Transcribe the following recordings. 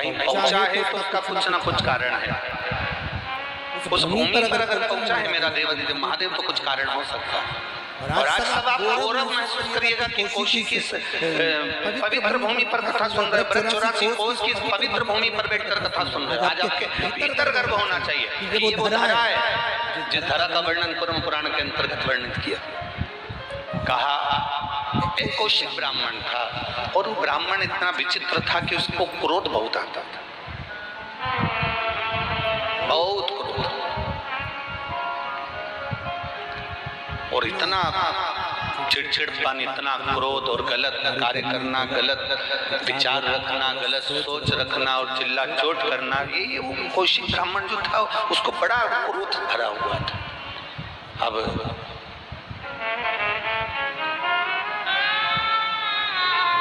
कहीं पहुंचा है तो उसका कुछ ना कुछ कारण है। उस भूमि पर अगर पहुंचा है मेरा देवाधिदेव महादेव तो कुछ कारण हो सकता है। और आज सब आप गौरव महसूस करिएगा कि कोशी की पवित्र भूमि पर कथा सुन रहे, ब्रज 84 कोस की पवित्र भूमि पर बैठकर कथा सुन रहे। आज आपके भीतर गर्व होना चाहिए कि ये वो धरा है जिस धरा का वर्णन कुर्म पुराण के अंतर्गत वर्णित किया। कहा एक कौशिक ब्राह्मण था और वो ब्राह्मण इतना विचित्र था कि उसको क्रोध बहुत आता था, बहुत क्रोध, और इतना चिड़चिड़पन, इतना क्रोध और गलत कार्य करना, गलत विचार रखना, गलत सोच रखना और चिल्ला चोट करना, ये वो कौशिक ब्राह्मण जो था उसको बड़ा क्रोध भरा हुआ था। अब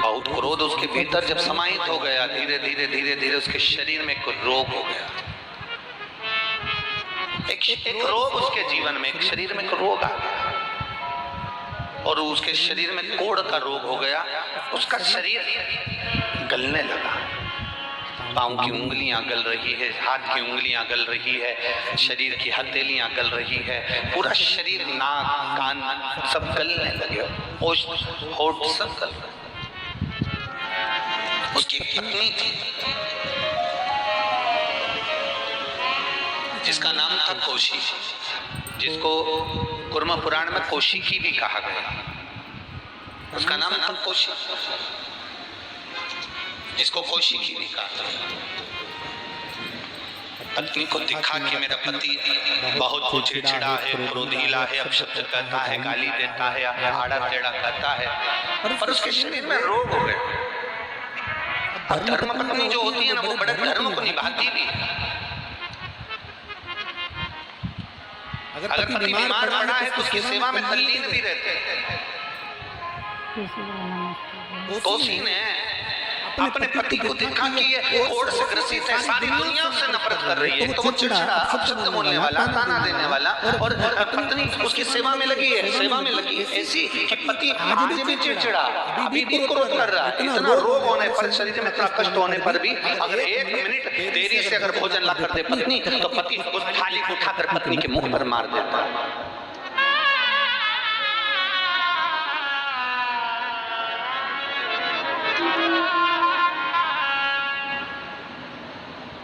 बहुत क्रोध उसके भीतर जब समाहित हो गया, धीरे धीरे धीरे धीरे उसके शरीर में एक रोग हो गया। एक रोग उसके जीवन में, एक शरीर में एक रोग आ गया और उसके शरीर में कोढ़ का रोग हो गया। उसका शरीर गलने लगा, पांव की उंगलियां गल रही है, हाथ की उंगलियां गल रही है, शरीर की हथेलियां गल रही है, पूरा शरीर, नाक, कान सब गलने लगे, होठ सब गल रहे। उसकी पत्नी थी जिसका नाम था कौशी, जिसको कुर्म पुराण में कौशिकी भी कहा गया। उसका नाम था कौशी, जिसको कौशिकी भी कहा। पत्नी को दिखा कि मेरा पति बहुत चिड़चिड़ा है, क्रोधीला है, अपशब्द कहता है, गाली देता है, आड़ा टेढ़ा कहता है, पर उसके शरीर में रोग हो गए। धर्म पत्नी जो होती है ना, वो बड़े धर्म को निभाती भी है। अगर पति बीमार पड़ा है तो उसकी सेवा में तल्लीन भी रहते हैं। तो उसी ने अपने पति को देखा कि ये कोढ़ से ग्रसित है, सारी दुनिया उससे नफरत कर रही है, तो वो चिड़चिड़ा, अपशब्द बोलने वाला, ताना देने वाला, और पत्नी उसकी सेवा में लगी है, सेवा में लगी ऐसी कि पति आज भी चिड़चिड़ा, अभी भी क्रोध कर रहा है। इतना रोग होने पर, शरीर में इतना कष्ट होने पर भी अगर 1 मिनट देरी से अगर भोजन ला कर दे पत्नी, तो पति उस थाली को उठाकर पत्नी के मुंह पर मार देता है।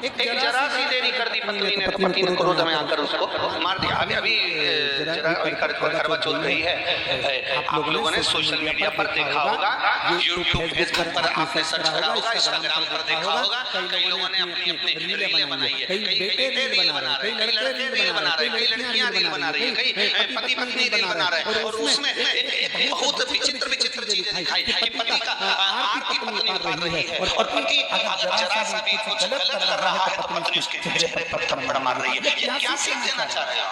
एक जरा सी देरी कर दी पत्नी ने, तो पति ने क्रोध में आकर उसको मार दिया। अभी करवा चौथ गई है, आप लोगों ने सोशल मीडिया पर देखा होगा, यूट्यूब फेसबुक पर आपने सर्च करा होगा, इंस्टाग्राम पर देखा होगा, कई लोगों ने अपनी रीलें बनाई है, कई बेटे रील बना रहे हैं, कई लड़के रील बना रहे हैं, कई लड़कियां रील बना रही है, कई पति पत्नी रील बना रहे हैं, और उसमें एक बहुत विचित्र विचित्र चीज दिखाई कि पति का आरती पत्नी उतार रही है, और पति अगर जरा सा भी कुछ गलत कर रहा है तो पत्नी उसके चेहरे पर थप्पड़ मार रही है। ये क्या सीख देना चाह रहे हो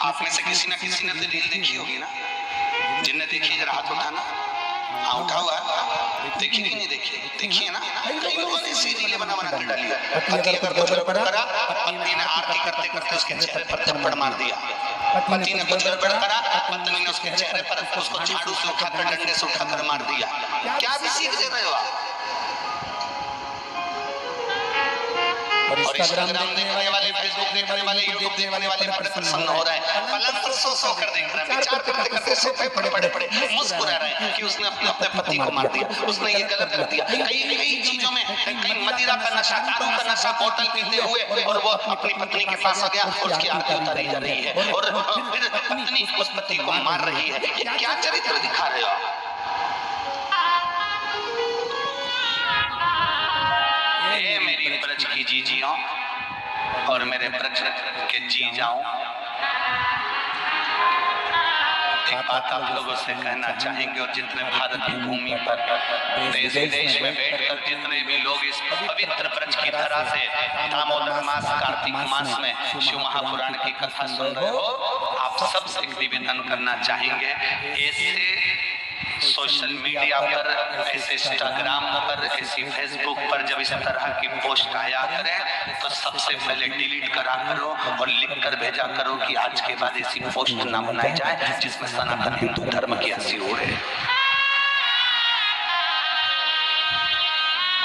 आप में से किसी ना किसी ने तो रील देखी होगी ना? जिनने देखी जरा हाथ उठाना। हाँ उठा हुआ है, देखी कि नहीं देखी? देखी है ना? कई लोगों ने इसी रीलें बना कर डाली है। पति अगर कुछ गड़बड़ करा, पत्नी ने आरती करते करते उसके चेहरे पर थप्पड़ मार दिया। पति ने कुछ गड़बड़ करा, पत्नी ने उसके चेहरे पर उसको झाड़ू से उठाकर, डंडे से उठाकर मार दिया। क्या भी सीख दे रहे हो आप? और इंस्टाग्राम देखने वाले, फेसबुक देखने वाले, यूट्यूब देखने वाले बड़े प्रसन्न हो रहे हैं, पलंग पर सो कर देख रहे हैं, विचार करते करते सोफे पड़े पड़े पड़े मुस्कुरा रहे हैं कि उसने अपने पति को मार दिया, उसने ये गलत कर दिया। कई चीजों में, कई मदिरा का नशा, दारू का नशा, बोतल पीते हुए और वो अपनी पत्नी के पास आ गया और उसकी आंखें उतारी जा रही है और फिर पत्नी उस पति को मार रही है। ये क्या चरित्र दिखा रहे हो? मेरी ब्रज की जीजियों और मेरे ब्रज के जी जाऊं, एक बात आप लोगों से कहना चाहेंगे, और जितने भारत की भूमि पर देश विदेश में बैठकर जितने भी लोग इस पवित्र ब्रज की धरा से दामोदर मास, कार्तिक मास में शिव महापुराण की कथा सुन रहे हो, आप सबसे निवेदन करना चाहेंगे, ऐसे सोशल मीडिया पर, ऐसे इंस्टाग्राम पर, ऐसी फेसबुक पर जब इस तरह की पोस्ट आया करें तो सबसे पहले डिलीट करा करो और लिख कर भेजा करो कि आज के बाद ऐसी पोस्ट ना बनाई जाए जिसमें सनातन हिंदू धर्म की हंसी उड़े।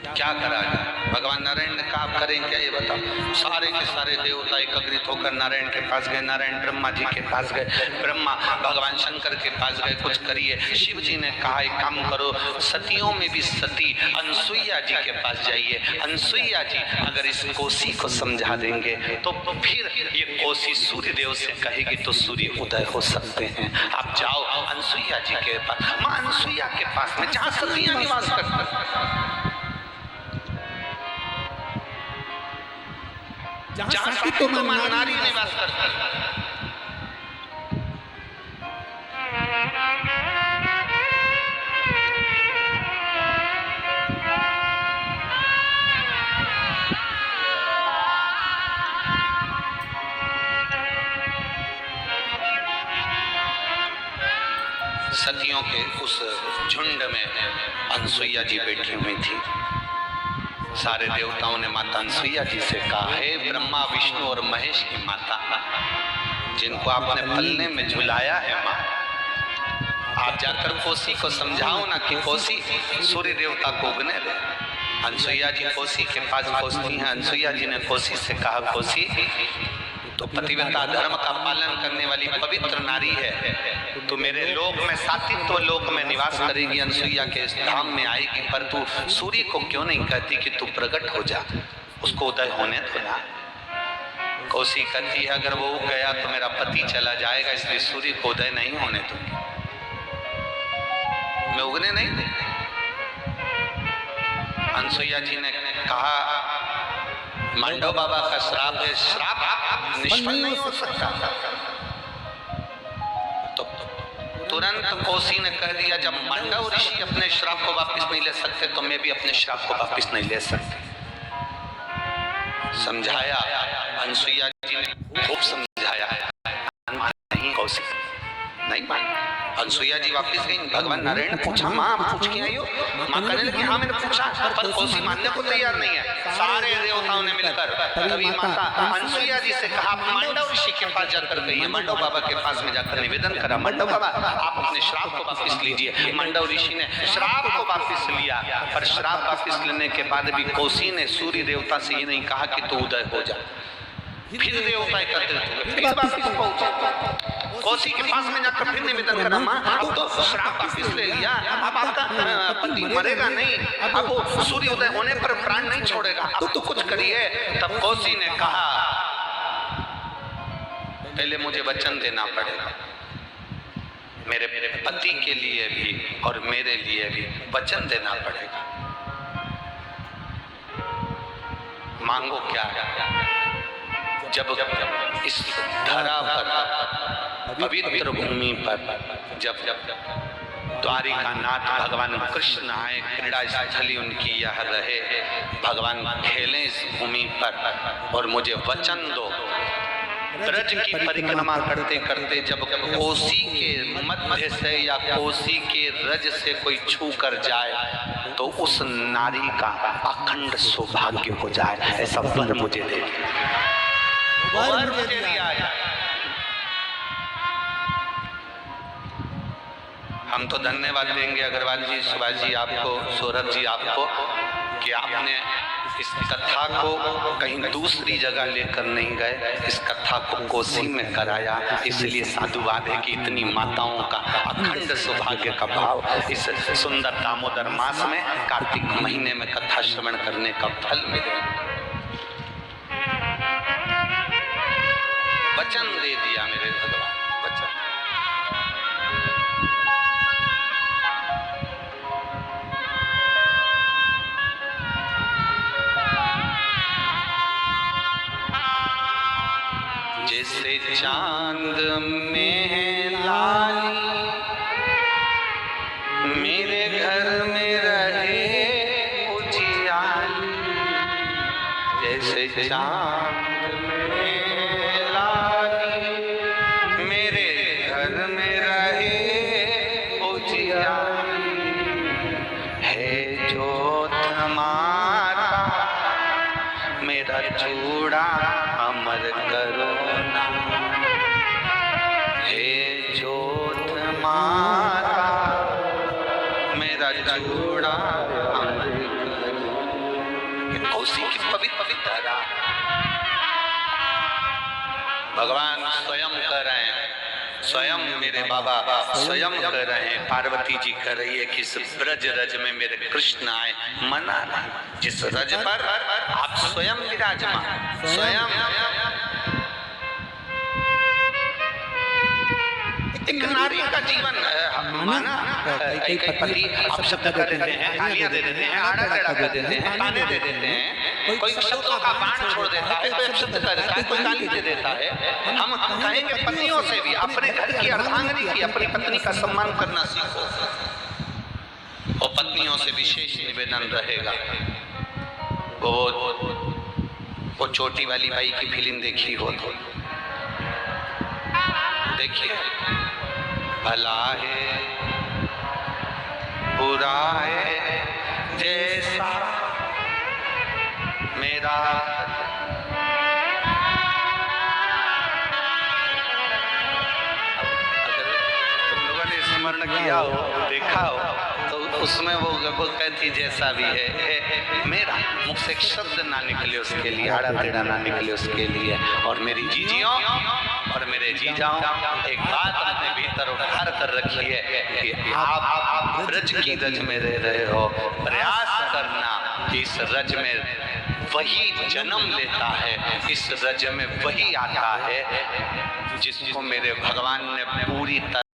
क्या करा जाए? भगवान नारायण ने कहा आप करें क्या ये बताओ। सारे के सारे देवता एकत्रित होकर नारायण के पास गए। नारायण ब्रह्मा जी के पास गए, ब्रह्मा भगवान शंकर के पास गए, कुछ करिए। शिव जी ने कहा एक काम करो, सतियों में भी सती अनसुईया जी के पास जाइए। अनसुईया जी अगर इस कोसी को समझा देंगे तो फिर ये कोसी सूर्य देव से कहेगी तो सूर्य उदय हो सकते हैं। आप जाओ अनसुईया जी के पास, माँ अनसुईया के पास में जहाँ सतियां निवास करती, जहाँ सती तो नारी निवास करती। सतियों के उस झुंड में अनसुईया जी बैठी हुई थी। सारे देवताओं ने माता अनसुईया जी से कहा, हे ब्रह्मा विष्णु और महेश की माता, जिनको आपने पलने में झुलाया है माँ, आप जाकर कोसी को समझाओ ना कि कोसी सूर्य देवता को उगने दे। अनसुईया जी कोसी के पास पहुंचती हैं। अनसुईया जी ने कोसी से कहा, कोसी तो पतिव्रता धर्म का पालन करने वाली पवित्र नारी है, तो मेरे लोक में सातित्व लोक में निवास करेगी, अनसुईया के इस धाम में आएगी, पर तू सूर्य को क्यों नहीं कहती कि तू प्रकट हो जा, उसको उदय होने दो ना। कोसी कहती है अगर वो उग गया तो मेरा पति चला जाएगा, इसलिए सूर्य को उदय नहीं होने दूंगी, मैं उगने नहीं दूंगी। अनसुईया जी ने कहा मांडव बाबा का श्राप है, श्राप निष्फल नहीं हो सकता। तो तुरंत कोसी ने कह दिया, जब मांडव ऋषि अपने श्राप को वापस नहीं ले सकते तो मैं भी अपने श्राप को वापस नहीं ले सकती। समझाया अनसुईया जी ने, खूब समझाया है, नहीं कोसी नहीं मान। अनसुईया जी वापस गई। भगवान नारायण ने पूछा, माँ आप पूछ के आई हो? माँ कहने लगी हाँ मैंने पूछा, पर कोसी मानने को तैयार नहीं है। सारे देवताओं ने मिलकर तभी माता अनसुईया जी से कहा, आप मांडव ऋषि के पास जाकर गई है, मांडव बाबा के पास में जाकर निवेदन करा, मांडव बाबा आप अपने श्राप को वापस लीजिए। मांडव ऋषि ने श्राप को वापस लिया, पर श्राप वापस लेने के बाद भी कोसी ने सूर्य देवता से ये नहीं कहा कि तू उदय हो जा। फिर देवता एकत्रित हुए, फिर वापस पहुंचे कोसी के पास में जाकर फिर निवेदन करा, माँ अब तो श्राप वापस ले लिया, अब आपका पति मरेगा नहीं, अब वो सूर्य उदय होने पर प्राण नहीं छोड़ेगा, अब तो कुछ करिए। तब कोसी ने कहा, पहले मुझे वचन देना पड़ेगा, मेरे पति के लिए भी और मेरे लिए भी वचन देना पड़ेगा। मांगो क्या है? जब इस धरा पर पवित्र भूमि पर जब द्वारिका नाथ भगवान कृष्ण आए, क्रीड़ा स्थली उनकी यह रहे, भगवान खेलें इस भूमि पर और मुझे वचन दो। ब्रज की परिक्रमा करते करते जब कोसी के मध्य से या कोसी के रज से कोई छू कर जाए तो उस नारी का अखंड सौभाग्य हो जाए, ऐसा वर मुझे दे दिया। हम तो धन्यवाद देंगे अग्रवाल जी, सुभाष जी आपको, सौरभ जी आपको, कि आपने इस कथा को कहीं दूसरी जगह लेकर नहीं गए, इस कथा को कोसी में कराया। इसलिए साधुवाद है कि इतनी माताओं का अखंड सौभाग्य का भाव इस सुंदर दामोदर मास में कार्तिक महीने में कथा श्रवण करने का फल मिले। वचन दे दिया मेरे भगवान, वचन। जैसे चांद में लाली मेरे घर में रहे उजियाली, जैसे चांद चूड़ा अमर करो ना, हे ज्योत माता मेरा चूड़ा अमर करो। उसी की पवित्र धारा भगवान स्वयं कर रहे हैं, स्वयं मेरे बाबा स्वयं कर रहे हैं। पार्वती जी कर रही है कि इस ब्रज रज में मेरे कृष्ण आए, मना नहीं। जिस रज पर आप स्वयं विराजमान, स्वयं एक नारी का जीवन माना। कई पति अपशब्द कर देते हैं, गालियां दे देते हैं, आड़ा टेढ़ा कर देते हैं, ताने दे देते हैं, कोई शब्दों का बाण छोड़ देता है, कोई अपशब्द कर देता है, कोई गाली दे देता है। हम कहेंगे पत्नियों से भी अपने घर की अर्धांगिनी की, अपनी पत्नी का सम्मान करना सीखो। और पत्नियों से विशेष निवेदन रहेगा, वो छोटी वाली बाई की फिल्म देखी हो तो देखिए, भला है बुरा है जैसा मेरा, अगर तुम लोगों ने स्मरण किया हो, देखा हो, तो उसमें वो कहती जैसा भी है मेरा, मुख से एक शब्द ना निकले उसके लिए, आड़ा टेढ़ा ना निकले उसके लिए। और मेरी जीजियों और मेरे जीजाओं, एक बात अपने भीतर उठार कर रखी है कि आप ब्रज की रज में रह रहे हो, प्रयास करना इस रज में वही जन्म लेता है, इस रज में वही आता है जिसको मेरे भगवान ने पूरी तरह